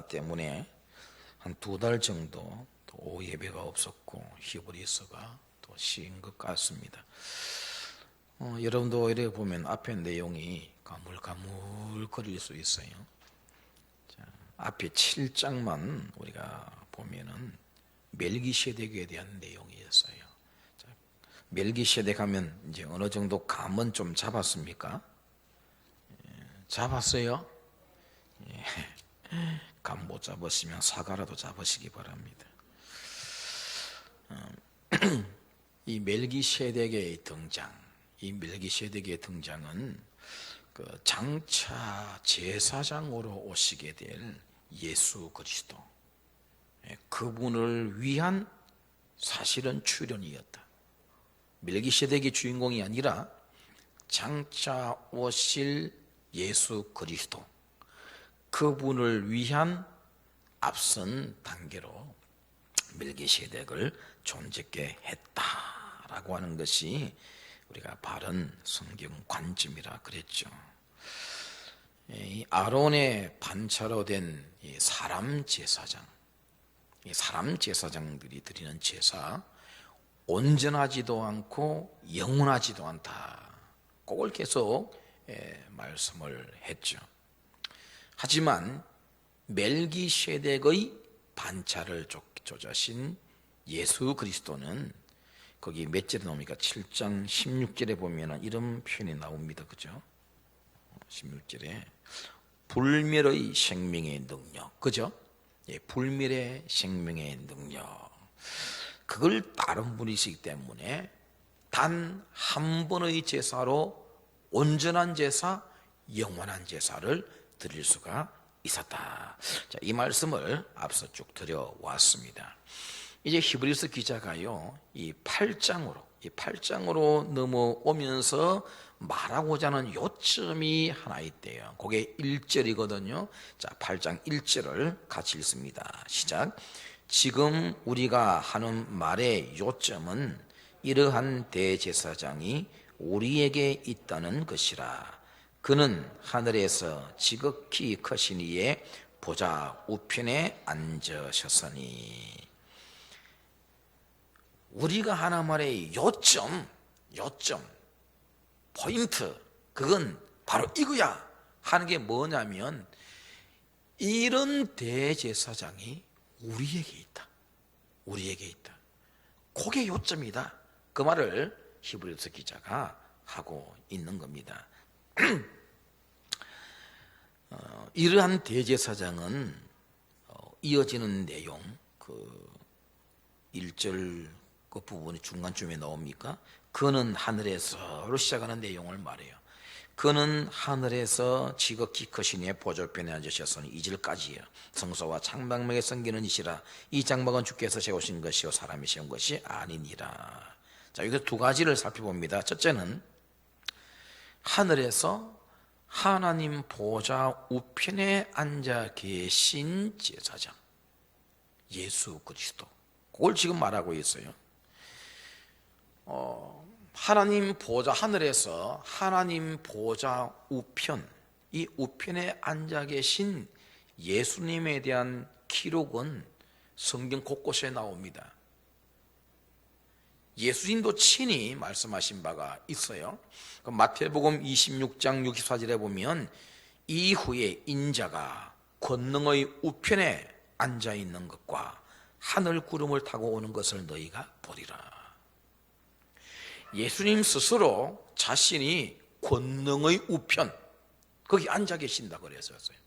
코로나 때문에 한 2달 정도 또 오후 예배가 없었고 히브리서가 또 쉬인 것 같습니다. 여러분도 이렇게 보면 앞에 내용이 가물가물거릴 수 있어요. 자, 앞에 7장만 우리가 보면은 멜기세덱에 대한 내용이었어요. 자, 멜기세덱 하면 이제 어느 정도 감은 좀 잡았습니까? 잡았어요? 예. 감 못 잡으시면 사과라도 잡으시기 바랍니다. 이 멜기세덱의 등장, 이 멜기세덱의 등장은 그 장차 제사장으로 오시게 될 예수 그리스도, 그분을 위한 사실은 출현이었다. 멜기세덱이 주인공이 아니라 장차 오실 예수 그리스도, 그분을 위한 앞선 단계로 멜기세덱을 존재케 했다라고 하는 것이 우리가 바른 성경 관점이라 그랬죠. 이 아론의 반차로 된 사람 제사장, 이 사람 제사장들이 드리는 제사, 온전하지도 않고 영원하지도 않다. 그걸 계속 말씀을 했죠. 하지만 멜기세덱의 반차를 조자신 예수 그리스도는 거기 몇 절에 나옵니까? 7장 16절에 보면 이런 표현이 나옵니다. 그죠? 16절에 불멸의 생명의 능력, 그죠? 예, 불멸의 생명의 능력. 그걸 다른 분이시기 때문에 단 한 번의 제사로 온전한 제사, 영원한 제사를 드릴 수가 있었다. 자, 이 말씀을 앞서 쭉 드려왔습니다. 이제 히브리서 기자가요, 이 8장으로 넘어오면서 말하고자 하는 요점이 하나 있대요. 그게 1절이거든요. 자, 8장 1절을 같이 읽습니다. 시작. 지금 우리가 하는 말의 요점은 이러한 대제사장이 우리에게 있다는 것이라. 그는 하늘에서 지극히 크신 이의 보좌 우편에 앉으셨으니. 우리가 하나 말의 요점, 포인트, 그건 바로 이거야 하는 게 뭐냐면, 이런 대제사장이 우리에게 있다. 그게 요점이다. 그 말을 히브리서 기자가 하고 있는 겁니다. 이러한 대제사장은 이어지는 내용, 그 1절 그 부분이 중간쯤에 나옵니까? 그는 하늘에서로 시작하는 내용을 말해요. 그는 하늘에서 지극히 크신 이의 보좌편에 앉으셨으니 2절까지요. 성소와 장막명에 섬기는 이시라. 이 장막은 주께서 세우신 것이요 사람이 세운 것이 아니니라. 자, 여기서 두 가지를 살펴봅니다. 첫째는 하늘에서 하나님 보좌 우편에 앉아 계신 제사장 예수 그리스도, 그걸 지금 말하고 있어요. 하나님 보좌, 하늘에서 하나님 보좌 우편, 이 우편에 앉아 계신 예수님에 대한 기록은 성경 곳곳에 나옵니다. 예수님도 친히 말씀하신 바가 있어요. 마태복음 26장 64절에 보면 이후에 인자가 권능의 우편에 앉아 있는 것과 하늘 구름을 타고 오는 것을 너희가 보리라. 예수님 스스로 자신이 권능의 우편, 거기 앉아 계신다 그랬었어요.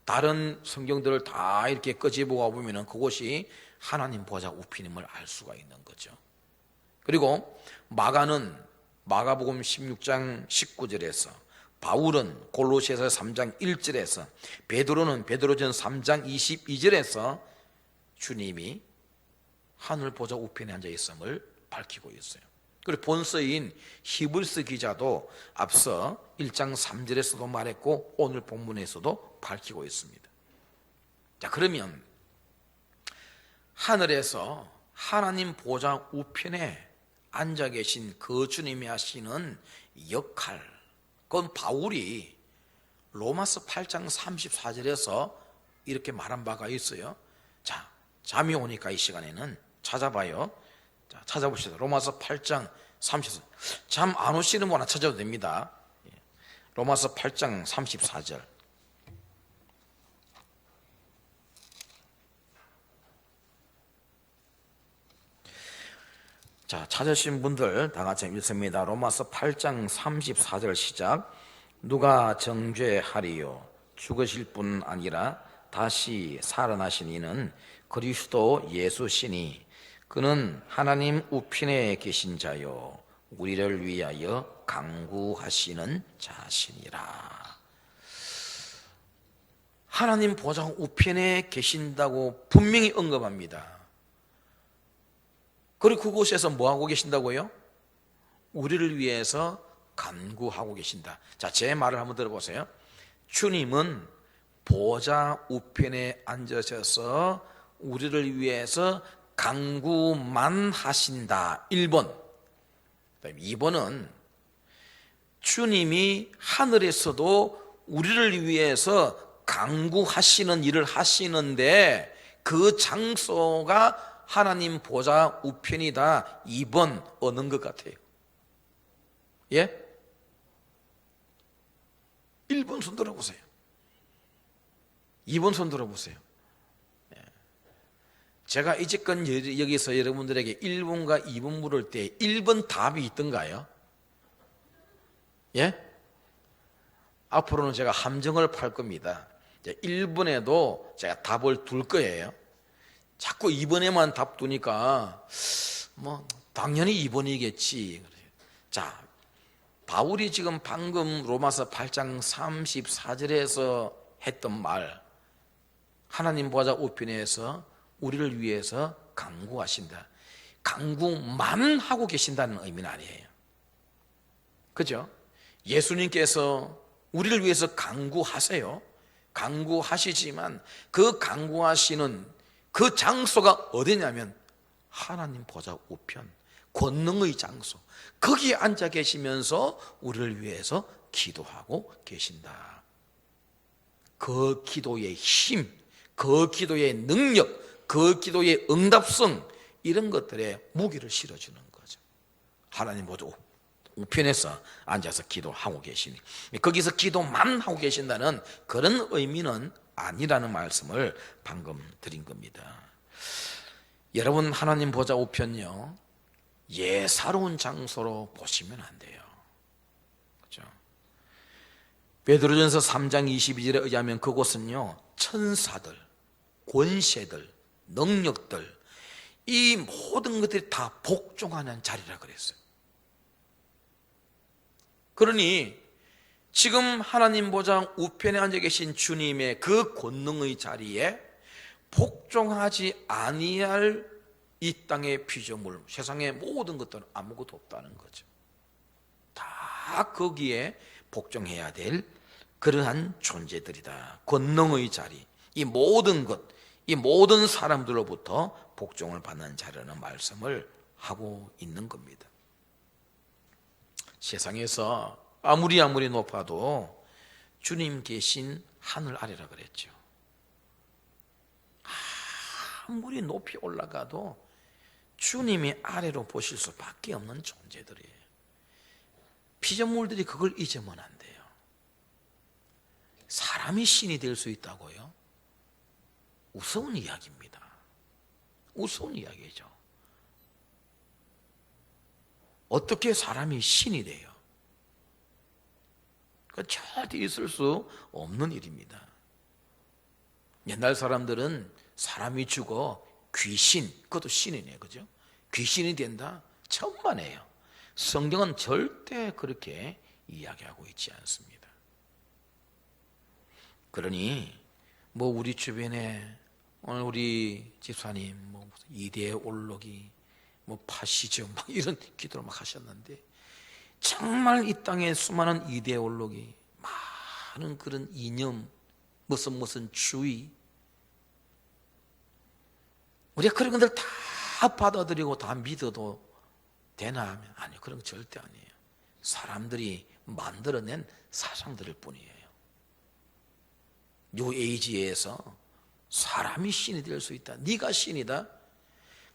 다른 성경들을 다 이렇게 끄집어 보면 그곳이 하나님 보좌 우편임을 알 수가 있는 거죠. 그리고 마가복음 16장 19절에서, 바울은 골로새서 3장 1절에서, 베드로는 베드로전 3장 22절에서 주님이 하늘 보좌 우편에 앉아 있음을 밝히고 있어요. 그리고 본서인 히브리서 기자도 앞서 1장 3절에서도 말했고 오늘 본문에서도 밝히고 있습니다. 자, 그러면 하늘에서 하나님 보좌 우편에 앉아 계신 그 주님이 하시는 역할, 그건 바울이 로마서 8장 34절에서 이렇게 말한 바가 있어요. 자, 잠이 오니까 이 시간에는 찾아봐요. 자, 찾아봅시다. 로마서 8장 34절. 잠 안 오시는 분 하나 찾아도 됩니다. 로마서 8장 34절. 자, 찾으신 분들 다 같이 읽습니다. 로마서 8장 34절 시작. 누가 정죄하리요? 죽으실 뿐 아니라 다시 살아나신 이는 그리스도 예수시니 그는 하나님 우편에 계신 자요 우리를 위하여 간구하시는 자시니라. 하나님 보좌 우편에 계신다고 분명히 언급합니다. 그리고 그곳에서 뭐하고 계신다고요? 우리를 위해서 간구하고 계신다. 자, 제 말을 한번 들어보세요. 주님은 보좌 우편에 앉으셔서 우리를 위해서 간구만 하신다. 1번. 2번은 주님이 하늘에서도 우리를 위해서 간구하시는 일을 하시는데 그 장소가 하나님 보좌 우편이다. 2번 어느 것 같아요? 예? 1번 손 들어보세요. 2번 손 들어보세요. 제가 이제껏 여기서 여러분들에게 1번과 2번 물을 때 1번 답이 있던가요? 예? 앞으로는 제가 함정을 팔 겁니다. 1번에도 제가 답을 둘 거예요. 자꾸 2번에만 답 두니까 뭐 당연히 2번이겠지. 자, 바울이 지금 방금 로마서 8장 34절에서 했던 말, 하나님 보좌 우편에서 우리를 위해서 간구하신다. 간구만 하고 계신다는 의미는 아니에요. 그죠? 예수님께서 우리를 위해서 간구하세요. 간구하시지만 그 간구하시는 그 장소가 어디냐면 하나님 보좌 우편, 권능의 장소, 거기에 앉아 계시면서 우리를 위해서 기도하고 계신다. 그 기도의 힘, 그 기도의 능력, 그 기도의 응답성, 이런 것들에 무기를 실어주는 거죠. 하나님 보좌 우편에서 앉아서 기도하고 계시니, 거기서 기도만 하고 계신다는 그런 의미는 아니라는 말씀을 방금 드린 겁니다. 여러분, 하나님 보좌 우편요, 예사로운 장소로 보시면 안 돼요. 그렇죠? 베드로전서 3장 22절에 의하면 그곳은요, 천사들, 권세들, 능력들, 이 모든 것들이 다 복종하는 자리라 그랬어요. 그러니 지금 하나님 보좌 우편에 앉아 계신 주님의 그 권능의 자리에 복종하지 아니할 이 땅의 피조물, 세상의 모든 것들은 아무것도 없다는 거죠. 다 거기에 복종해야 될 그러한 존재들이다. 권능의 자리, 이 모든 것, 이 모든 사람들로부터 복종을 받는 자라는 말씀을 하고 있는 겁니다. 세상에서 아무리 높아도 주님 계신 하늘 아래라 그랬죠. 아무리 높이 올라가도 주님이 아래로 보실 수밖에 없는 존재들이에요. 피조물들이 그걸 잊으면 안 돼요. 사람이 신이 될 수 있다고요? 우스운 이야기입니다. 우스운 이야기죠. 어떻게 사람이 신이 돼요? 그건 절대 있을 수 없는 일입니다. 옛날 사람들은 사람이 죽어 귀신, 그것도 신이네, 그죠? 귀신이 된다? 천만에요. 성경은 절대 그렇게 이야기하고 있지 않습니다. 그러니 뭐 우리 주변에 오늘 우리 집사님 뭐 이대 올록이 뭐 파시죠, 막 이런 기도를 막 하셨는데, 정말 이 땅에 수많은 이데올로기, 많은 그런 이념, 무슨 주의, 우리가 그런 것들 다 받아들이고 다 믿어도 되나 하면 아니요, 그런 거 절대 아니에요. 사람들이 만들어낸 사상들일 뿐이에요. 뉴에이지에서 사람이 신이 될 수 있다. 네가 신이다.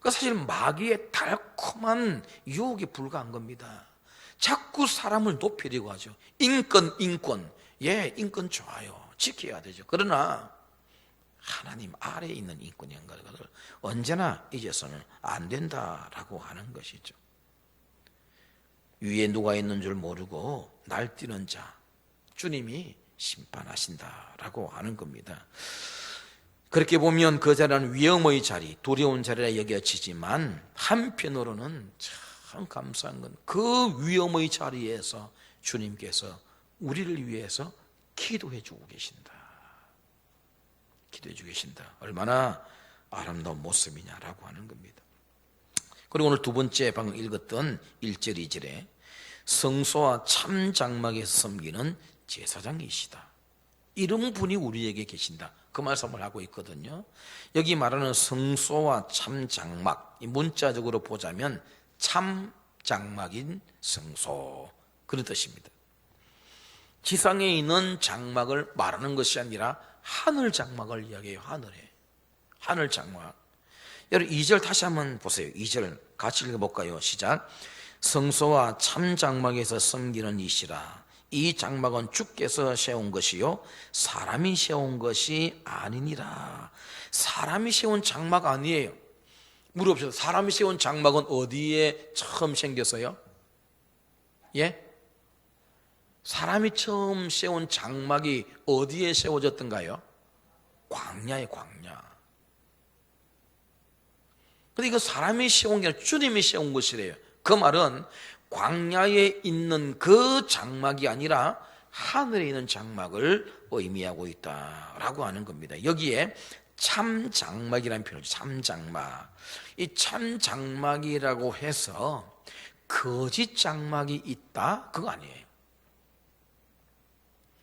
그 사실 마귀의 달콤한 유혹에 불과한 겁니다. 자꾸 사람을 높이려고 하죠. 인권. 예, 인권 좋아요. 지켜야 되죠. 그러나 하나님 아래에 있는 인권인 것을 언제나 잊어서는 안 된다라고 하는 것이죠. 위에 누가 있는 줄 모르고 날뛰는 자, 주님이 심판하신다라고 하는 겁니다. 그렇게 보면 그 자리는 위험의 자리, 두려운 자리라 여겨지지만 한편으로는 참 감사한 건 그 위험의 자리에서 주님께서 우리를 위해서 기도해 주고 계신다. 기도해 주고 계신다. 얼마나 아름다운 모습이냐라고 하는 겁니다. 그리고 오늘 두 번째 방금 읽었던 1절 2절에 성소와 참 장막에서 섬기는 제사장이시다. 이런 분이 우리에게 계신다. 그 말씀을 하고 있거든요. 여기 말하는 성소와 참 장막, 이 문자적으로 보자면 참 장막인 성소, 그런 뜻입니다. 지상에 있는 장막을 말하는 것이 아니라 하늘 장막을 이야기해요. 하늘 장막. 여러분 2절 다시 한번 보세요. 2절 같이 읽어볼까요? 시작. 성소와 참 장막에서 섬기는 이시라. 이 장막은 주께서 세운 것이요 사람이 세운 것이 아니니라. 사람이 세운 장막 아니에요. 물어봅시다. 사람이 세운 장막은 어디에 처음 생겼어요? 예? 사람이 처음 세운 장막이 어디에 세워졌던가요? 광야에, 광야. 근데 이거 사람이 세운 게 아니라 주님이 세운 것이래요. 그 말은 광야에 있는 그 장막이 아니라 하늘에 있는 장막을 의미하고 있다라고 하는 겁니다. 여기에 참 장막이라는 표현이죠. 참 장막. 이 참 장막이라고 해서 거짓 장막이 있다? 그거 아니에요.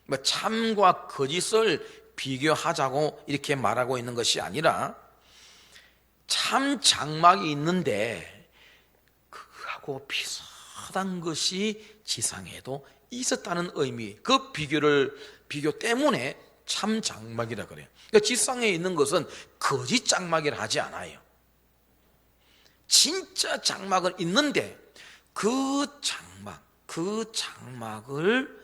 뭐 참과 거짓을 비교하자고 이렇게 말하고 있는 것이 아니라 참 장막이 있는데 그하고 비슷한 것이 지상에도 있었다는 의미, 그 비교 때문에 참 장막이라 그래요. 그러니까 지상에 있는 것은 거짓 장막이라 하지 않아요. 진짜 장막은 있는데 그 장막을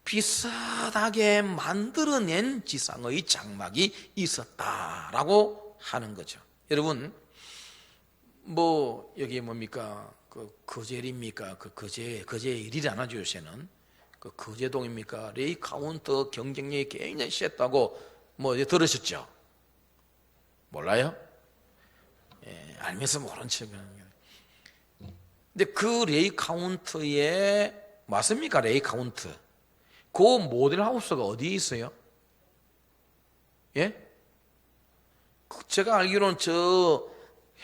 비슷하게 만들어낸 지상의 장막이 있었다라고 하는 거죠. 여러분, 뭐 여기 뭡니까? 그 거제일입니까? 그 거제일이라나죠 요새는. 그 거제동입니까? 레이 카운터 경쟁력이 굉장히 셌다고 뭐 들으셨죠? 몰라요? 예, 알면서 모른 척은. 근데 그 레이 카운트에 맞습니까? 레이 카운트. 그 모델 하우스가 어디에 있어요? 예? 제가 알기로는 저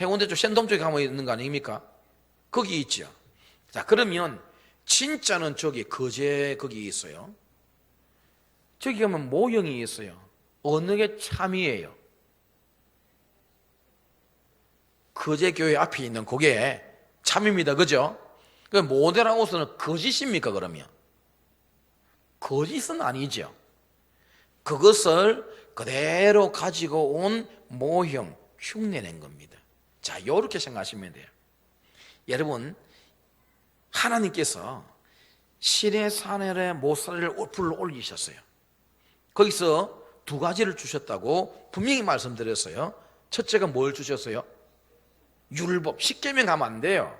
해운대 쪽 센텀 쪽에 가면 있는 거 아닙니까? 거기 있죠. 자, 그러면 진짜는 저기 거제 거기 있어요. 저기 가면 모형이 있어요. 어느 게 참이에요? 거제 교회 앞에 있는 그게 참입니다. 그죠? 그 모델하우스는 거짓입니까 그러면? 거짓은 아니죠. 그것을 그대로 가지고 온 모형, 흉내낸 겁니다. 자, 이렇게 생각하시면 돼요. 여러분, 하나님께서 시내산에 모세를 불러 올리셨어요. 거기서 두 가지를 주셨다고 분명히 말씀드렸어요. 첫째가 뭘 주셨어요? 율법, 십계명 하면 안 돼요.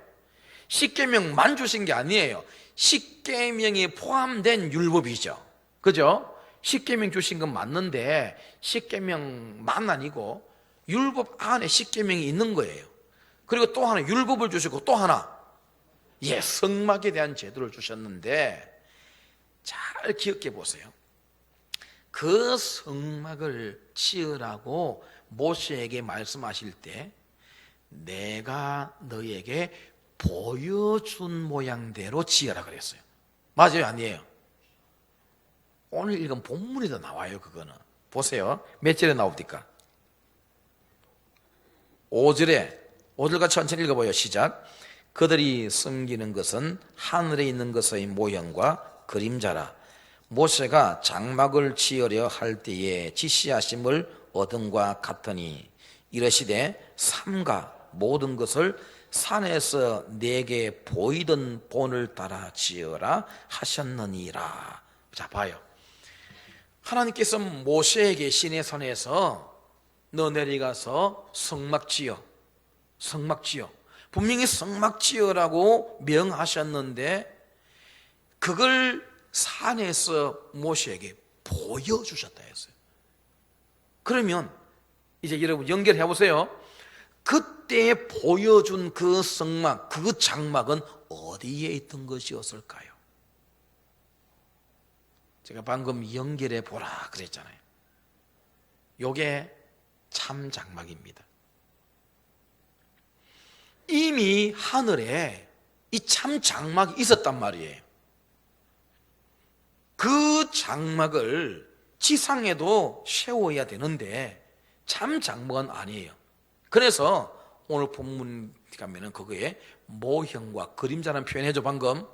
십계명만 주신 게 아니에요. 십계명이 포함된 율법이죠. 그죠? 십계명 주신 건 맞는데 십계명만 아니고 율법 안에 십계명이 있는 거예요. 그리고 또 하나 율법을 주시고 또 하나 성막에 대한 제도를 주셨는데 잘 기억해 보세요. 그 성막을 지으라고 모세에게 말씀하실 때 내가 너에게 보여준 모양대로 지어라 그랬어요. 맞아요? 아니에요? 오늘 읽은 본문에도 나와요. 그거는 보세요. 몇 절에 나옵니까? 5절과 천천히 읽어봐요. 시작. 그들이 섬기는 것은 하늘에 있는 것의 모형과 그림자라. 모세가 장막을 지으려 할 때에 지시하심을 어둠과 같으니 이르시되 삼가 모든 것을 산에서 내게 보이던 본을 따라 지어라 하셨느니라. 자, 봐요. 하나님께서 모세에게 시내산에서 너 내려가서 성막 지어, 성막 지어, 분명히 성막 지어라고 명하셨는데 그걸 산에서 모세에게 보여주셨다 했어요. 그러면 이제 여러분 연결해 보세요. 그때 보여준 그 성막, 그 장막은 어디에 있던 것이었을까요? 제가 방금 연결해 보라 그랬잖아요. 요게 참 장막입니다. 이미 하늘에 이 참 장막이 있었단 말이에요. 그 장막을 지상에도 세워야 되는데 참 장막은 아니에요. 그래서 오늘 본문 가면은 그거에 모형과 그림자라는 표현해줘. 방금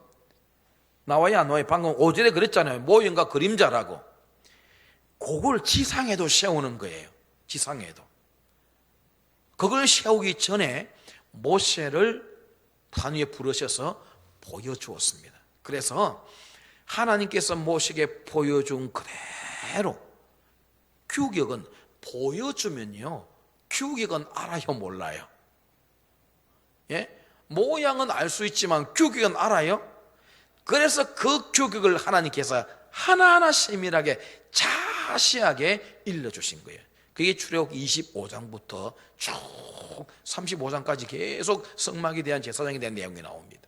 나와요 안 나와요? 방금 5절에 그랬잖아요. 모형과 그림자라고. 그걸 지상에도 세우는 거예요. 지상에도. 그걸 세우기 전에 모세를 산 위에 부르셔서 보여주었습니다. 그래서 하나님께서 모세에게 보여준 그대로 규격은 보여주면요, 규격은 알아요 몰라요? 예? 모양은 알 수 있지만 규격은 알아요? 그래서 그 규격을 하나님께서 하나하나 세밀하게 자세하게 일러주신 거예요. 그게 출애굽 25장부터 쭉 35장까지 계속 성막에 대한 제사장에 대한 내용이 나옵니다.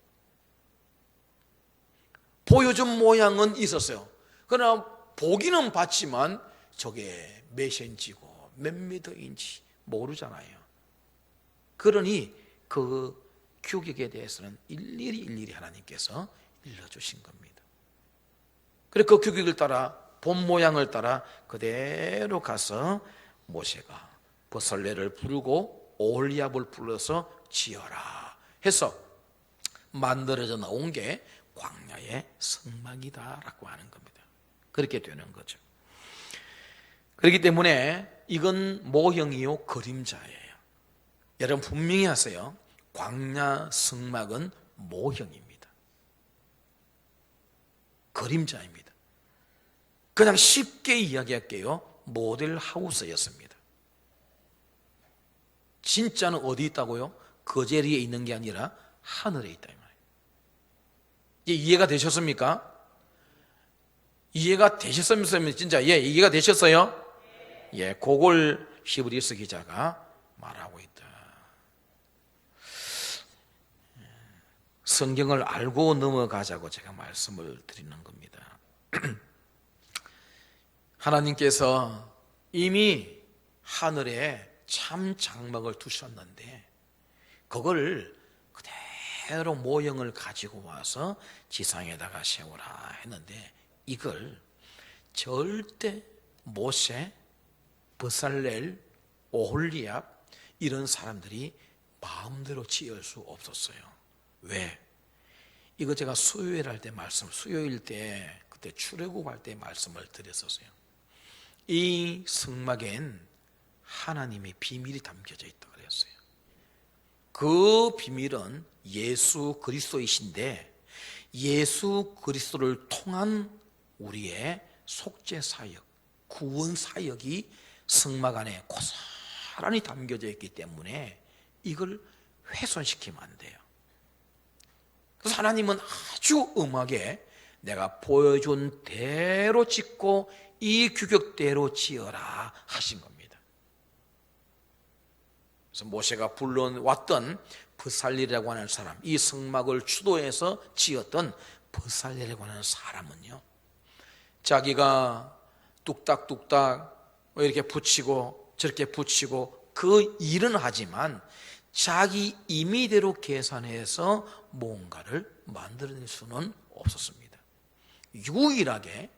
보여준 모양은 있었어요. 그러나 보기는 봤지만 저게 몇 센치고 몇 미터인지 모르잖아요. 그러니 그 규격에 대해서는 일일이 하나님께서 일러주신 겁니다. 그래서 그 규격을 따라 본 모양을 따라 그대로 가서 모세가 버살레를 부르고 오홀리압을 불러서 지어라 해서 만들어져 나온 게 광야의 성막이다라고 하는 겁니다. 그렇게 되는 거죠. 그렇기 때문에 이건 모형이요 그림자예요. 여러분 분명히 하세요. 광야 성막은 모형입니다. 그림자입니다. 그냥 쉽게 이야기할게요. 모델 하우스였습니다. 진짜는 어디 있다고요? 그 자리에 있는 게 아니라 하늘에 있다 이 말이에요. 이해가 되셨습니까? 이해가 되셨으면 진짜 이해가 되셨어요? 예, 그걸 히브리서 기자가 말하고 있다. 성경을 알고 넘어가자고 제가 말씀을 드리는 겁니다. 하나님께서 이미 하늘에 참 장막을 두셨는데 그걸 그대로 모형을 가지고 와서 지상에다가 세우라 했는데 이걸 절대 모세, 버살렐, 오홀리압 이런 사람들이 마음대로 지을 수 없었어요. 왜? 이거 제가 수요일 때 그때 출애굽할 때 말씀을 드렸었어요. 이 성막엔 하나님의 비밀이 담겨져 있다 그랬어요. 그 비밀은 예수 그리스도이신데 예수 그리스도를 통한 우리의 속죄 사역, 구원 사역이 성막 안에 고스란히 담겨져 있기 때문에 이걸 훼손시키면 안 돼요. 그래서 하나님은 아주 엄하게 내가 보여준 대로 짓고 이 규격대로 지어라 하신 겁니다. 그래서 모세가 불러왔던 버살렐이라고 하는 사람, 이 성막을 주도해서 지었던 버살렐이라고 하는 사람은요, 자기가 뚝딱뚝딱 이렇게 붙이고 저렇게 붙이고 그 일은 하지만 자기 임의대로 계산해서 뭔가를 만들어낼 수는 없었습니다. 유일하게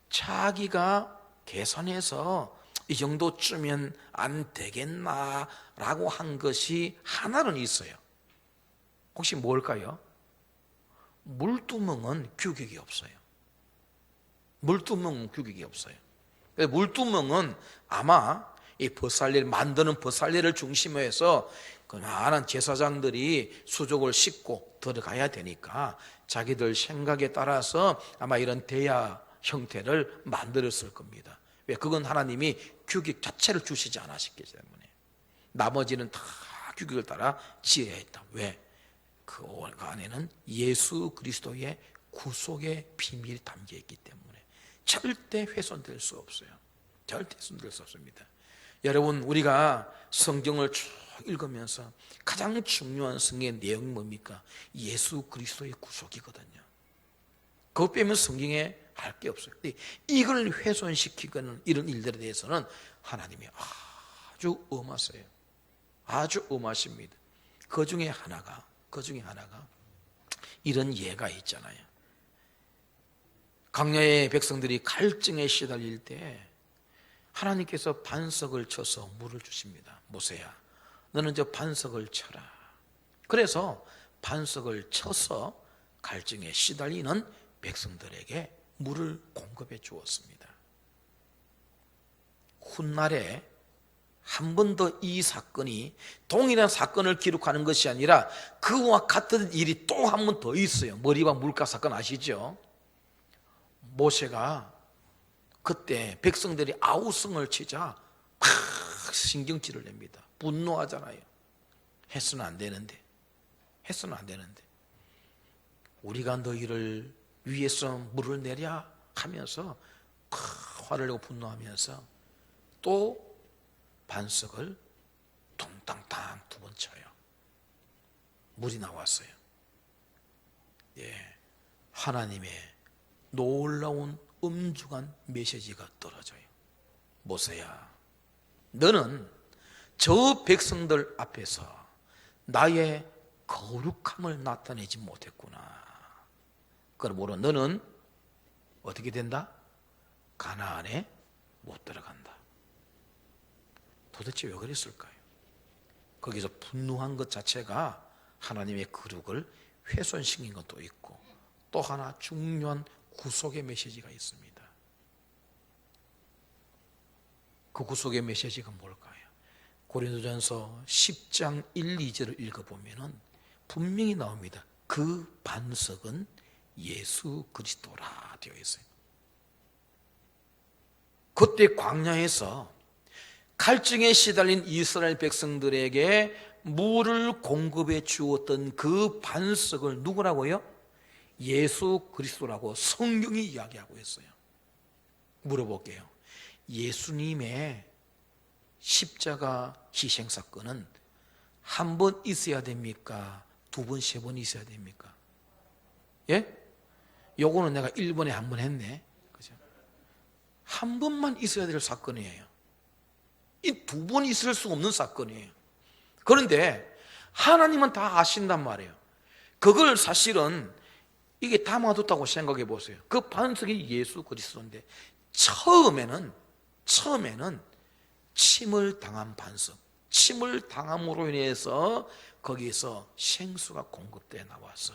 자기가 계산해서 이 정도쯤면 안 되겠나라고 한 것이 하나는 있어요. 혹시 뭘까요? 물두멍은 규격이 없어요. 물두멍은 규격이 없어요. 물두멍은 아마 이 버살레를 만드는 버살레를 중심으로 해서 그 많은 제사장들이 수족을 싣고 들어가야 되니까 자기들 생각에 따라서 아마 이런 대야 형태를 만들었을 겁니다. 왜? 그건 하나님이 규격 자체를 주시지 않으셨기 때문에. 나머지는 다 규격을 따라 지어야 했다. 왜? 그 안에는 예수 그리스도의 구속의 비밀이 담겨 있기 때문에 절대 훼손될 수 없어요. 절대 훼손될 수 없습니다. 여러분, 우리가 성경을 쭉 읽으면서 가장 중요한 성경의 내용이 뭡니까? 예수 그리스도의 구속이거든요. 그것 빼면 성경에 할 게 없어요. 근데 이걸 훼손시키는 이런 일들에 대해서는 하나님이 아주 엄하세요. 아주 엄하십니다. 그 중에 하나가 이런 예가 있잖아요. 광야의 백성들이 갈증에 시달릴 때 하나님께서 반석을 쳐서 물을 주십니다. 모세야, 너는 저 반석을 쳐라. 그래서 반석을 쳐서 갈증에 시달리는 백성들에게 물을 공급해 주었습니다. 훗날에 한 번 더 이 사건이 동일한 사건을 기록하는 것이 아니라 그와 같은 일이 또 한 번 더 있어요. 머리와 물가 사건 아시죠? 모세가 그때 백성들이 아우성을 치자 막 신경질을 냅니다. 분노하잖아요. 해서는 안 되는데 우리가 너희를 위에서 물을 내랴 하면서 화를 내고 분노하면서 또 반석을 퉁땅땅 두 번 쳐요. 물이 나왔어요. 하나님의 놀라운 엄중한 메시지가 떨어져요. 모세야, 너는 저 백성들 앞에서 나의 거룩함을 나타내지 못했구나. 그러므로 너는 어떻게 된다? 가나안에 못 들어간다. 도대체 왜 그랬을까요? 거기서 분노한 것 자체가 하나님의 거룩을 훼손시킨 것도 있고 또 하나 중요한 구속의 메시지가 있습니다. 그 구속의 메시지가 뭘까요? 고린도전서 10장 1, 2절을 읽어보면 분명히 나옵니다. 그 반석은 예수 그리스도라 되어 있어요. 그때 광야에서 갈증에 시달린 이스라엘 백성들에게 물을 공급해 주었던 그 반석을 누구라고요? 예수 그리스도라고 성경이 이야기하고 있어요. 물어볼게요. 예수님의 십자가 희생 사건은 한 번 있어야 됩니까? 두 번, 세 번 있어야 됩니까? 예? 요거는 내가 1번에 한 번 했네. 그죠? 한 번만 있어야 될 사건이에요. 이 두 번 있을 수 없는 사건이에요. 그런데 하나님은 다 아신단 말이에요. 그걸 사실은 이게 담아뒀다고 생각해 보세요. 그 반석이 예수 그리스도인데 처음에는 침을 당한 반석, 침을 당함으로 인해서 거기에서 생수가 공급돼 나와서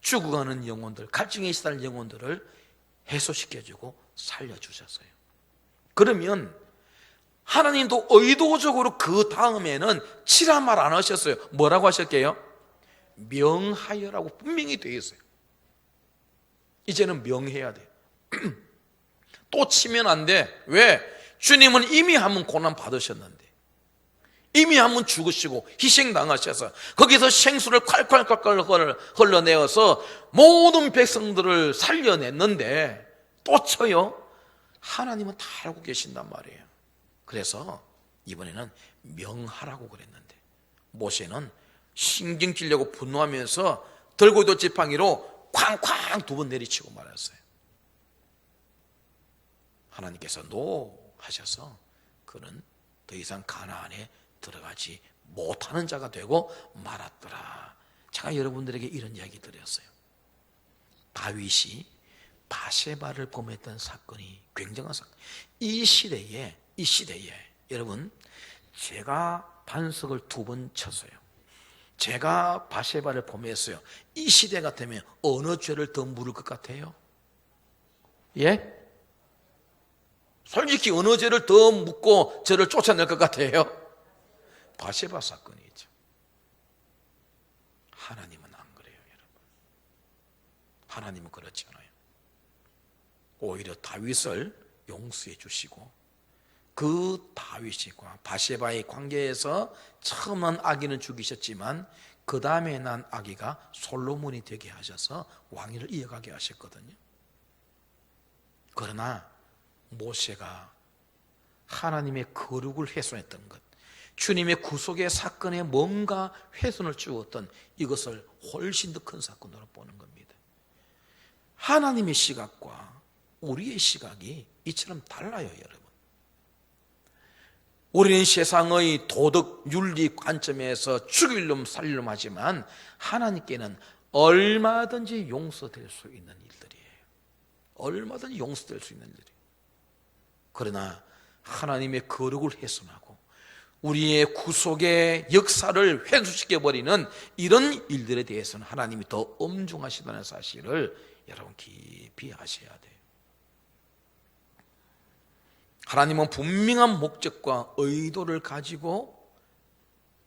죽어가는 영혼들, 갈증에 시달린 영혼들을 해소시켜주고 살려주셨어요. 그러면 하나님도 의도적으로 그 다음에는 치라 말 안 하셨어요. 뭐라고 하셨게요? 명하여라고 분명히 되어 있어요. 이제는 명해야 돼요. 또 치면 안 돼. 왜? 주님은 이미 한 번 고난 받으셨는데, 이미 한 번 죽으시고 희생당하셔서 거기서 생수를 콸콸콸콸 흘러내어서 모든 백성들을 살려냈는데 또 쳐요? 하나님은 다 알고 계신단 말이에요. 그래서 이번에는 명하라고 그랬는데 모세는 신경 찔려고 분노하면서 들고 있던 지팡이로 쾅쾅 두 번 내리치고 말았어요. 하나님께서 노 하셔서 그는 더 이상 가나안에 들어가지 못하는 자가 되고 말았더라. 제가 여러분들에게 이런 이야기 드렸어요. 다윗이 바세바를 범했던 사건이 굉장한 사건. 이 시대에 여러분, 제가 반석을 두 번 쳤어요. 제가 바세바를 범했어요. 이 시대 같으면 어느 죄를 더 물을 것 같아요? 예? 솔직히 어느 죄를 더 묻고 저를 쫓아낼 것 같아요? 바세바 사건이죠. 하나님은 안 그래요, 여러분. 하나님은 그렇지 않아요. 오히려 다윗을 용서해 주시고, 그 다윗과 바세바의 관계에서 처음은 아기는 죽이셨지만 그 다음에 난 아기가 솔로몬이 되게 하셔서 왕위를 이어가게 하셨거든요. 그러나 모세가 하나님의 거룩을 훼손했던 것, 주님의 구속의 사건에 뭔가 훼손을 주었던 이것을 훨씬 더 큰 사건으로 보는 겁니다. 하나님의 시각과 우리의 시각이 이처럼 달라요, 여러분. 우리는 세상의 도덕 윤리 관점에서 죽일 놈 살릴 놈 하지만 하나님께는 얼마든지 용서될 수 있는 일들이에요. 얼마든지 용서될 수 있는 일들이에요. 그러나 하나님의 거룩을 훼손하고 우리의 구속의 역사를 훼손시켜버리는 이런 일들에 대해서는 하나님이 더 엄중하시다는 사실을 여러분 깊이 아셔야 돼요. 하나님은 분명한 목적과 의도를 가지고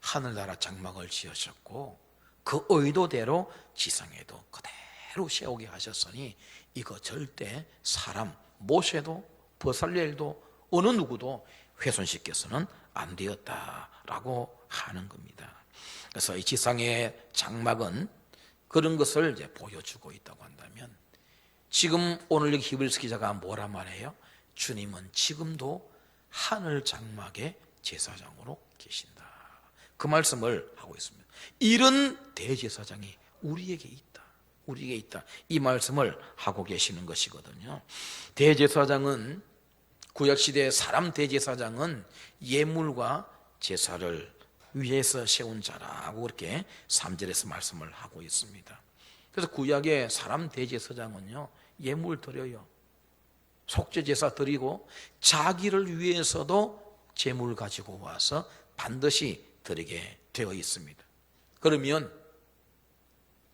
하늘나라 장막을 지으셨고 그 의도대로 지상에도 그대로 세우게 하셨으니 이거 절대 사람, 모세도 버살렐도 어느 누구도 훼손시켜서는 안 되었다라고 하는 겁니다. 그래서 이 지상의 장막은 그런 것을 이제 보여주고 있다고 한다면, 지금 오늘 여기 히브리서 기자가 뭐라 말해요? 주님은 지금도 하늘 장막의 제사장으로 계신다. 그 말씀을 하고 있습니다. 이런 대제사장이 우리에게 있다. 우리에게 있다. 이 말씀을 하고 계시는 것이거든요. 대제사장은, 구약시대의 사람 대제사장은 예물과 제사를 위해서 세운 자라고 그렇게 3절에서 말씀을 하고 있습니다. 그래서 구약의 사람 대제사장은요, 예물 드려요. 속죄제사 드리고 자기를 위해서도 제물 가지고 와서 반드시 드리게 되어 있습니다. 그러면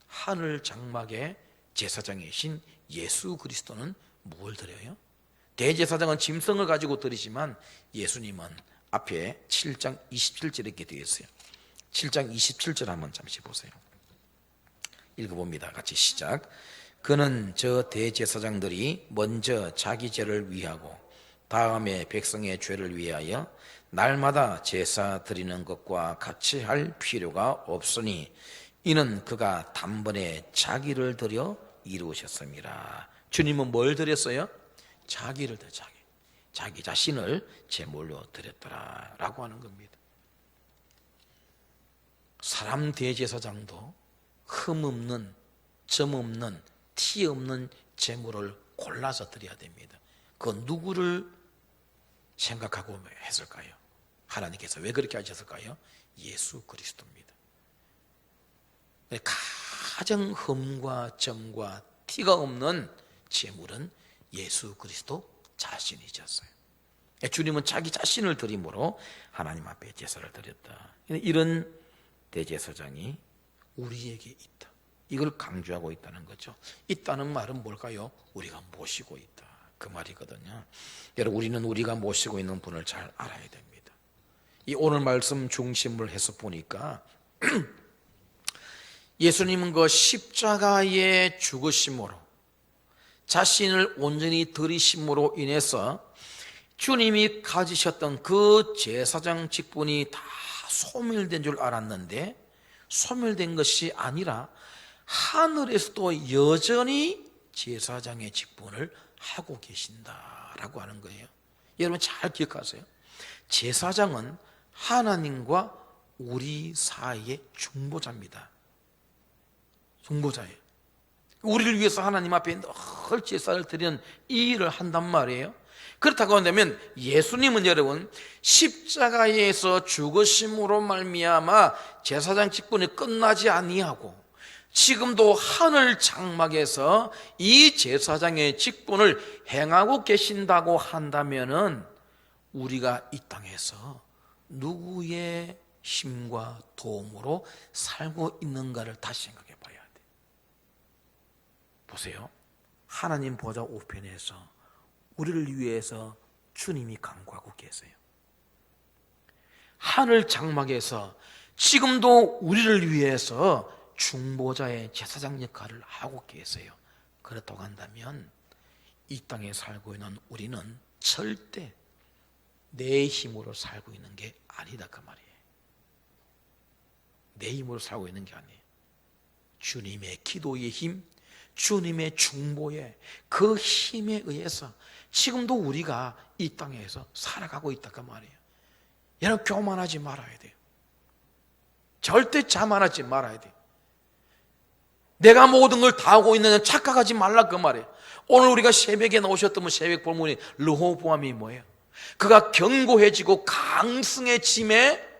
하늘 장막의 제사장이신 예수 그리스도는 뭘 드려요? 대제사장은 짐승을 가지고 드리지만 예수님은 앞에 7장 27절에 이렇게 되어 있어요. 7장 27절 한번 잠시 보세요. 읽어봅니다. 같이 시작. 그는 저 대제사장들이 먼저 자기 죄를 위하고 다음에 백성의 죄를 위하여 날마다 제사 드리는 것과 같이 할 필요가 없으니 이는 그가 단번에 자기를 드려 이루셨습니다. 주님은 뭘 드렸어요? 자기를 드려, 자기 자신을 제물로 드렸더라라고 하는 겁니다. 사람 대제사장도 흠 없는, 점 없는, 티 없는 제물을 골라서 드려야 됩니다. 그 누구를 생각하고 했을까요? 하나님께서 왜 그렇게 하셨을까요? 예수 그리스도입니다. 가장 흠과 점과 티가 없는 제물은 예수 그리스도 자신이셨어요. 주님은 자기 자신을 드림으로 하나님 앞에 제사를 드렸다. 이런 대제사장이 우리에게 있다. 이걸 강조하고 있다는 거죠. 있다는 말은 뭘까요? 우리가 모시고 있다, 그 말이거든요. 여러분, 우리는 우리가 모시고 있는 분을 잘 알아야 됩니다. 이 오늘 말씀 중심을 해서 보니까 예수님은 그 십자가의 죽으심으로 자신을 온전히 들이심으로 인해서 주님이 가지셨던 그 제사장 직분이 다 소멸된 줄 알았는데 소멸된 것이 아니라 하늘에서도 여전히 제사장의 직분을 하고 계신다라고 하는 거예요. 여러분 잘 기억하세요. 제사장은 하나님과 우리 사이의 중보자입니다. 중보자예요. 우리를 위해서 하나님 앞에 늘 제사를 드리는 이 일을 한단 말이에요. 그렇다고 한다면 예수님은 여러분 십자가에서 죽으심으로 말미암아 제사장 직분이 끝나지 아니하고 지금도 하늘 장막에서 이 제사장의 직분을 행하고 계신다고 한다면은 우리가 이 땅에서 누구의 힘과 도움으로 살고 있는가를 다시 생각해 봐야 돼. 보세요. 하나님 보좌 우편에서 우리를 위해서 주님이 강구하고 계세요. 하늘 장막에서 지금도 우리를 위해서 중보자의 제사장 역할을 하고 계세요. 그렇다고 한다면 이 땅에 살고 있는 우리는 절대 내 힘으로 살고 있는 게 아니다 그 말이에요. 내 힘으로 살고 있는 게 아니에요. 주님의 기도의 힘, 주님의 중보의 그 힘에 의해서 지금도 우리가 이 땅에서 살아가고 있다 그 말이에요. 여러분, 교만하지 말아야 돼요. 절대 자만하지 말아야 돼요. 내가 모든 걸 다 하고 있는 착각하지 말라 그 말이에요. 오늘 우리가 새벽에 나오셨던 새벽 본문이 르호보암이 뭐예요? 그가 견고해지고 강성해짐에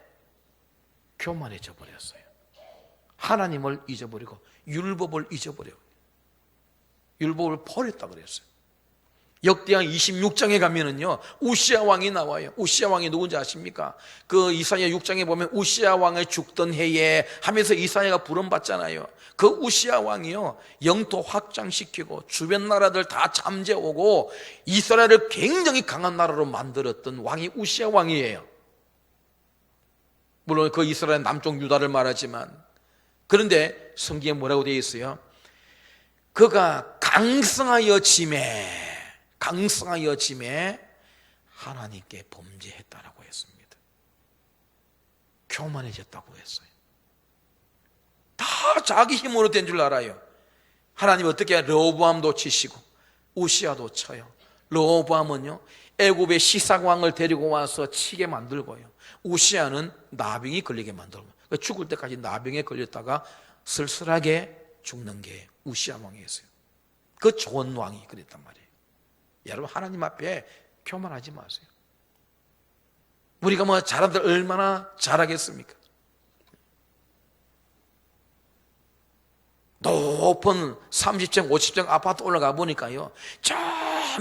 교만해져 버렸어요. 하나님을 잊어버리고 율법을 잊어버리고 율법을 버렸다 그랬어요. 역대하 26장에 가면은요, 우시아 왕이 나와요. 우시아 왕이 누군지 아십니까? 그 이사야 6장에 보면 우시아 왕의 죽던 해에 하면서 이사야가 부름받잖아요. 그 우시아 왕이요, 영토 확장시키고 주변 나라들 다 잠재우고 이스라엘을 굉장히 강한 나라로 만들었던 왕이 우시아 왕이에요. 물론 그 이스라엘 남쪽 유다를 말하지만, 그런데 성경에 뭐라고 되어 있어요? 그가 강성하여 짐에 하나님께 범죄했다라고 했습니다. 교만해졌다고 했어요. 다 자기 힘으로 된 줄 알아요. 하나님 어떻게 르호보암도 치시고 우시아도 쳐요. 르호보암은요, 애굽의 시삭왕을 데리고 와서 치게 만들고요, 우시아는 나병이 걸리게 만들고, 죽을 때까지 나병에 걸렸다가 쓸쓸하게 죽는 게 우시아 왕이었어요. 그 좋은 왕이 그랬단 말이에요. 여러분, 하나님 앞에 교만하지 마세요. 우리가 뭐 잘한들 얼마나 잘하겠습니까? 높은 30층, 50층 아파트 올라가 보니까요, 저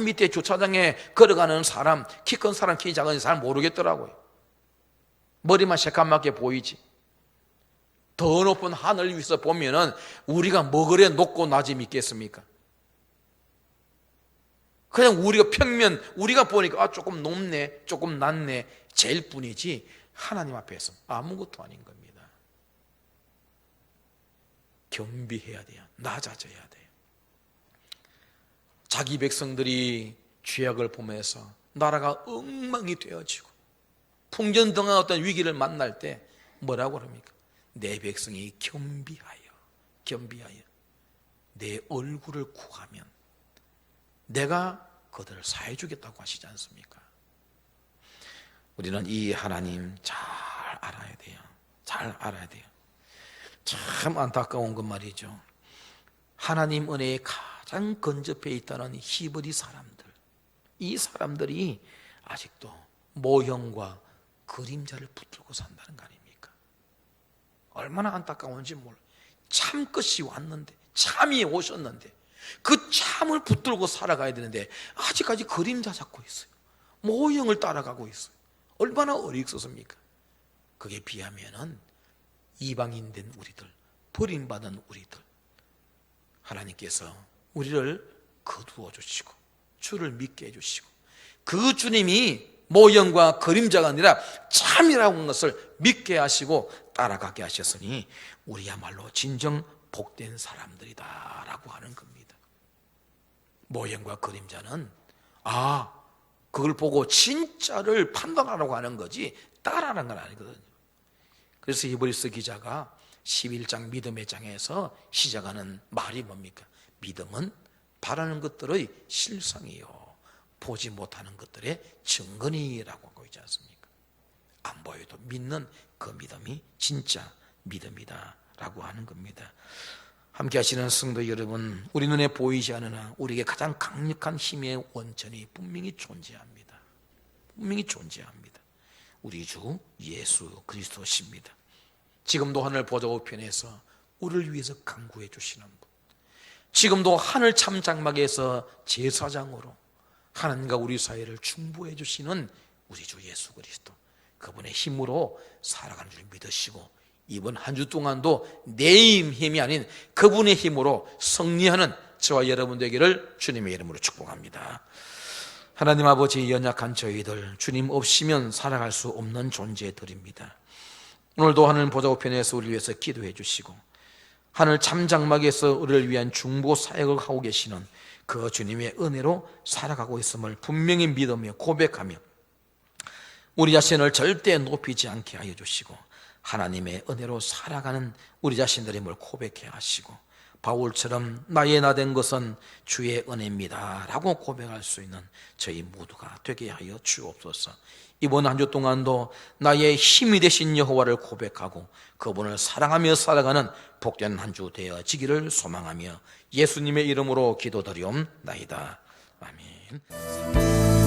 밑에 주차장에 걸어가는 사람, 키 큰 사람, 키 작은 사람 모르겠더라고요. 머리만 새까맣게 보이지. 더 높은 하늘 위에서 보면은 우리가 뭐 그래 높고 낮이 믿겠습니까? 그냥 우리가 평면, 우리가 보니까 조금 높네, 조금 낮네, 제일 뿐이지 하나님 앞에서 아무것도 아닌 겁니다. 겸비해야 돼요. 낮아져야 돼요. 자기 백성들이 죄악을 보면서 나라가 엉망이 되어지고 풍전등한 어떤 위기를 만날 때 뭐라고 합니까? 내 백성이 겸비하여 내 얼굴을 구하면 내가 그들을 사해 주겠다고 하시지 않습니까? 우리는 이 하나님 잘 알아야 돼요. 잘 알아야 돼요. 참 안타까운 건 말이죠. 하나님 은혜에 가장 근접해 있다는 히브리 사람들, 이 사람들이 아직도 모형과 그림자를 붙들고 산다는 거 아닙니까? 얼마나 안타까운지 몰라요. 참 끝이 왔는데, 참이 오셨는데 그 참을 붙들고 살아가야 되는데 아직까지 그림자 잡고 있어요. 모형을 따라가고 있어요. 얼마나 어리석습니까? 그게 비하면은 이방인 된 우리들, 버림받은 우리들, 하나님께서 우리를 거두어 주시고 주를 믿게 해주시고 그 주님이 모형과 그림자가 아니라 참이라고 하는 것을 믿게 하시고 따라가게 하셨으니 우리야말로 진정 복된 사람들이다 라고 하는 겁니다. 모형과 그림자는 그걸 보고 진짜를 판단하라고 하는 거지 따라하는 건 아니거든요. 그래서 히브리서 기자가 11장 믿음의 장에서 시작하는 말이 뭡니까? 믿음은 바라는 것들의 실상이요 보지 못하는 것들의 증거니라고 하고 있지 않습니까? 안 보여도 믿는 그 믿음이 진짜 믿음이다 라고 하는 겁니다. 함께 하시는 성도 여러분, 우리 눈에 보이지 않으나 우리에게 가장 강력한 힘의 원천이 분명히 존재합니다. 분명히 존재합니다. 우리 주 예수 그리스도십니다. 지금도 하늘 보좌 우편에서 우리를 위해서 간구해 주시는 분, 지금도 하늘 참장막에서 제사장으로 하나님과 우리 사이를 중보해 주시는 우리 주 예수 그리스도, 그분의 힘으로 살아가는 줄 믿으시고 이번 한 주 동안도 내 힘이 아닌 그분의 힘으로 승리하는 저와 여러분 되기를 주님의 이름으로 축복합니다. 하나님 아버지, 연약한 저희들 주님 없이면 살아갈 수 없는 존재들입니다. 오늘도 하늘 보좌 우편에서 우리를 위해서 기도해 주시고 하늘 참장막에서 우리를 위한 중보 사역을 하고 계시는 그 주님의 은혜로 살아가고 있음을 분명히 믿으며 고백하며 우리 자신을 절대 높이지 않게 하여 주시고 하나님의 은혜로 살아가는 우리 자신들임을 고백해 하시고 바울처럼 나의 나 된 것은 주의 은혜입니다 라고 고백할 수 있는 저희 모두가 되게 하여 주옵소서. 이번 한 주 동안도 나의 힘이 되신 여호와를 고백하고 그분을 사랑하며 살아가는 복된 한 주 되어지기를 소망하며 예수님의 이름으로 기도드리옵나이다. 아멘.